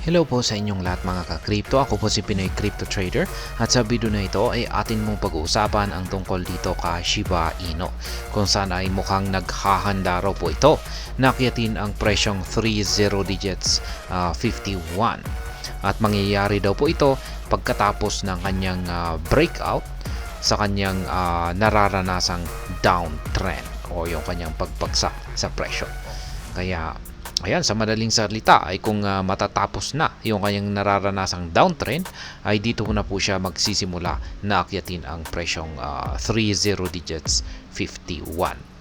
Hello po sa inyong lahat mga ka-crypto. Ako po si Pinoy Crypto Trader at sa video na ito ay atin mong pag-uusapan ang tungkol dito kay Shiba Inu kung saan ay mukhang naghahanda raw po ito nakyatin ang presyong 30 digits 51 at mangyayari daw po ito pagkatapos ng kanyang breakout sa kanyang nararanasang downtrend o yung kanyang pagpagsak sa presyo. Kaya ayan, sa madaling salita ay kung matatapos na yung kanyang nararanasang downtrend ay dito na po siya magsisimula na akyatin ang presyong 30 digits 51.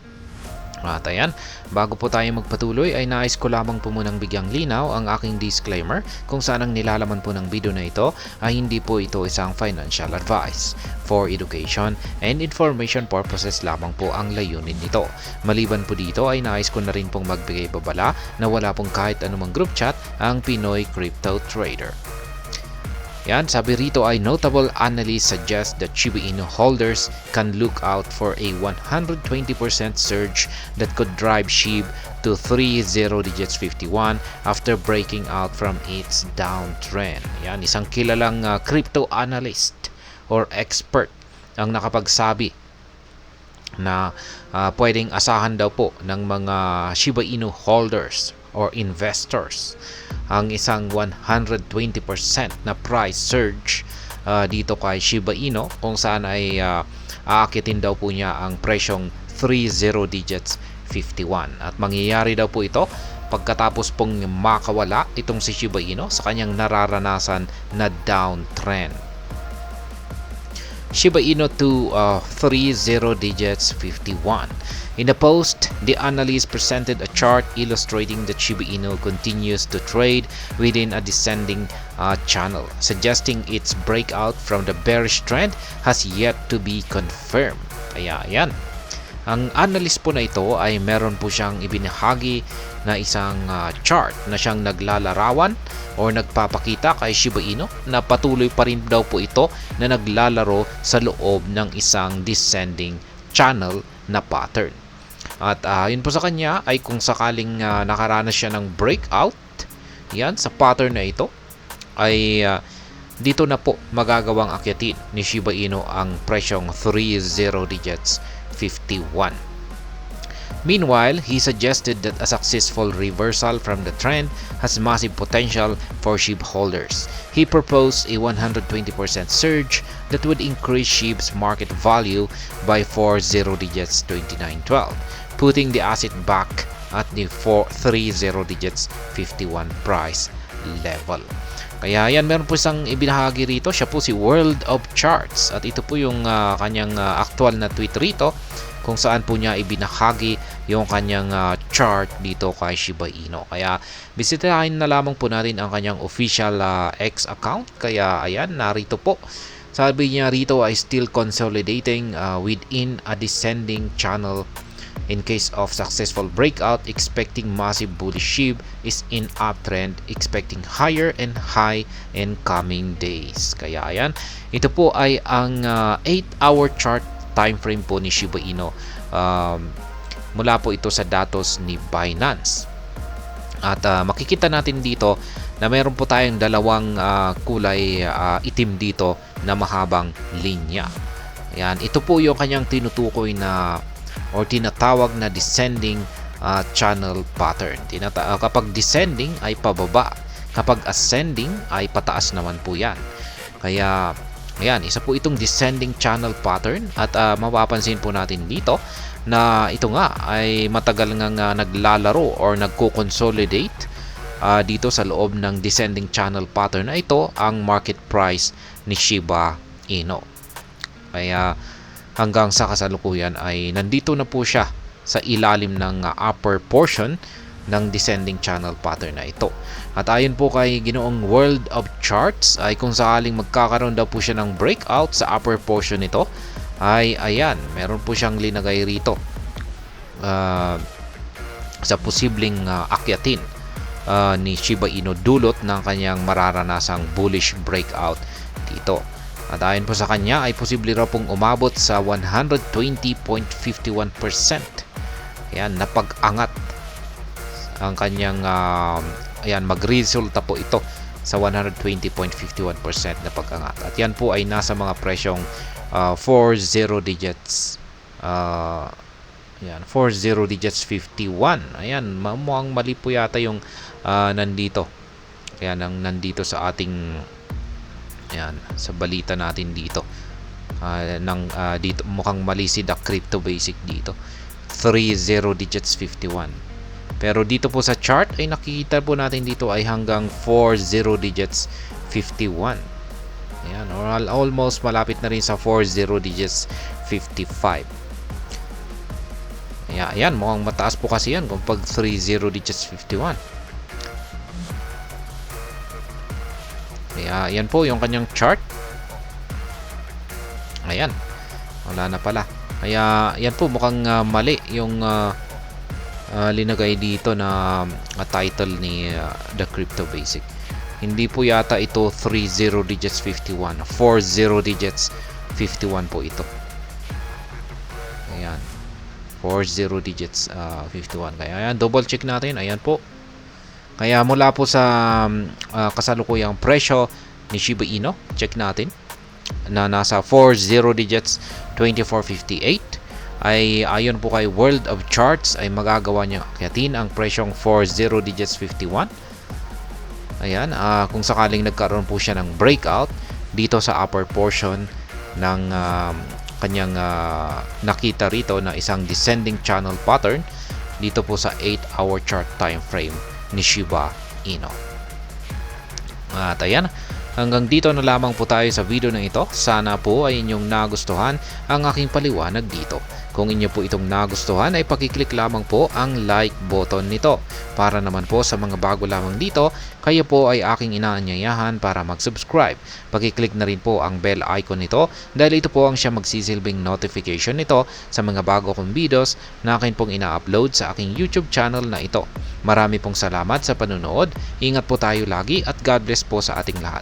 At ayan, bago po tayo magpatuloy ay nais ko lamang po munang bigyang linaw ang aking disclaimer kung saan ang nilalaman po ng video na ito ay hindi po ito isang financial advice. For education and information purposes lamang po ang layunin nito. Maliban po dito ay nais ko na rin pong magbigay babala na wala pong kahit anumang group chat ang Pinoy Crypto Trader. Yan, sabi rito ay notable analysts suggest that Shiba Inu holders can look out for a 120% surge that could drive SHIB to 30 digits 51 after breaking out from its downtrend. Yan, isang kilalang crypto analyst or expert ang nakapagsabi na pwedeng asahan daw po ng mga Shiba Inu holders or investors ang isang 120% na price surge dito kay Shiba Inu kung saan ay aakitin daw po niya ang presyong 30 digits 51 at mangyayari daw po ito pagkatapos pong makawala itong si Shiba Inu sa kanyang nararanasan na downtrend. Shiba Inu to 30 digits 51. In the post, the analyst presented a chart illustrating that Shiba Inu continues to trade within a descending channel, suggesting its breakout from the bearish trend has yet to be confirmed. Ayan. Ang analyst po na ito ay meron po siyang ibinahagi na isang chart na siyang naglalarawan o nagpapakita kay Shiba Inu na patuloy pa rin daw po ito na naglalaro sa loob ng isang descending channel na pattern. At yun po sa kanya ay kung sakaling nakaranas siya ng breakout yan sa pattern na ito ay dito na po magagawang akyatin ni Shiba Inu ang presyong 30 digits 51. Meanwhile, he suggested that a successful reversal from the trend has massive potential for SHIB holders. He proposed a 120% surge that would increase SHIB's market value by 40 digits 2912, putting the asset back at the 30 digits 51 price level. Kaya yan, meron po isang ibinahagi rito. Siya po si World of Charts at ito po yung kanyang actual na tweet rito kung saan po niya ibinahagi yung kanyang chart dito kay Shiba Inu. Kaya bisitahin na lamang po natin ang kanyang official X account. Kaya ayan, narito po. Sabi niya rito ay still consolidating within a descending channel. In case of successful breakout, expecting massive bullish SHIB is in uptrend, expecting higher and high in coming days. Kaya ayan, ito po ay ang 8-hour chart time frame po ni Shiba Inu. Mula po ito sa datos ni Binance. At makikita natin dito na mayroon po tayong dalawang kulay itim dito na mahabang linya. Ayan, ito po yung kanyang tinutukoy na or tinatawag na descending channel pattern. Kapag descending ay pababa, kapag ascending ay pataas naman po yan. Kaya ayan, isa po itong descending channel pattern at mapapansin po natin dito na ito nga ay matagal nga naglalaro or nagko-consolidate dito sa loob ng descending channel pattern na ito ang market price ni Shiba Inu. Kaya hanggang sa kasalukuyan ay nandito na po siya sa ilalim ng upper portion ng descending channel pattern na ito. At ayon po kay Ginoong World of Charts ay kung sakaling magkakaroon daw po siya ng breakout sa upper portion nito ay ayan, meron po siyang linagay rito sa posibleng akyatin ni Shiba Inu dulot ng kanyang mararanasang bullish breakout dito. At ayon po sa kanya ay posible raw pong umabot sa 120.51%. Ayan, napag-angat ang kanyang magresulta po ito sa 120.51% na pag-angat. At yan po ay nasa mga presyong 40 digits. Yan, 40 digits 51. Ayan, mukhang mali po yata yung nandito. Kaya nandito sa ating ayan, sa balita natin dito. Dito mukhang mali si The Crypto Basic dito. 30 digits 51. Pero dito po sa chart ay nakikita po natin dito ay hanggang 40 digits 51. Ayan, or almost malapit na rin sa 40 digits 55. Ayan, mukhang mataas po kasi yan kung pag 30 digits 51. Ayan po yung kanyang chart. Ayan, wala na pala. Kaya yan po mukhang mali yung linagay dito na title ni The Crypto Basic. Hindi po yata ito 30 digits 51, 40 digits 51 po ito. Ayan, 40 digits 51. Kaya ayan, double check natin. Ayan po. Kaya mula po sa kasalukuyang presyo ni Shiba Inu, check natin na nasa 40 digits 2458, ay ayon po kay World of Charts ay magagawa niya akitin ang presyong 40 digits 51. Ayan, kung sakaling nagkaroon po siya ng breakout dito sa upper portion ng kanyang nakita rito na isang descending channel pattern dito po sa 8-hour chart time frame ni Shiba Inu. At ayan, hanggang dito na lamang po tayo sa video na ito. Sana po ay inyong nagustuhan ang aking paliwanag dito. Kung inyo po itong nagustuhan ay pakiclick lamang po ang like button nito. Para naman po sa mga bago lamang dito, kayo po ay aking inaanyayahan para mag-subscribe. Pakiclick na rin po ang bell icon nito dahil ito po ang siya magsisilbing notification nito sa mga bago kong videos na akin pong ina-upload sa aking YouTube channel na ito. Marami pong salamat sa panunood. Ingat po tayo lagi at God bless po sa ating lahat.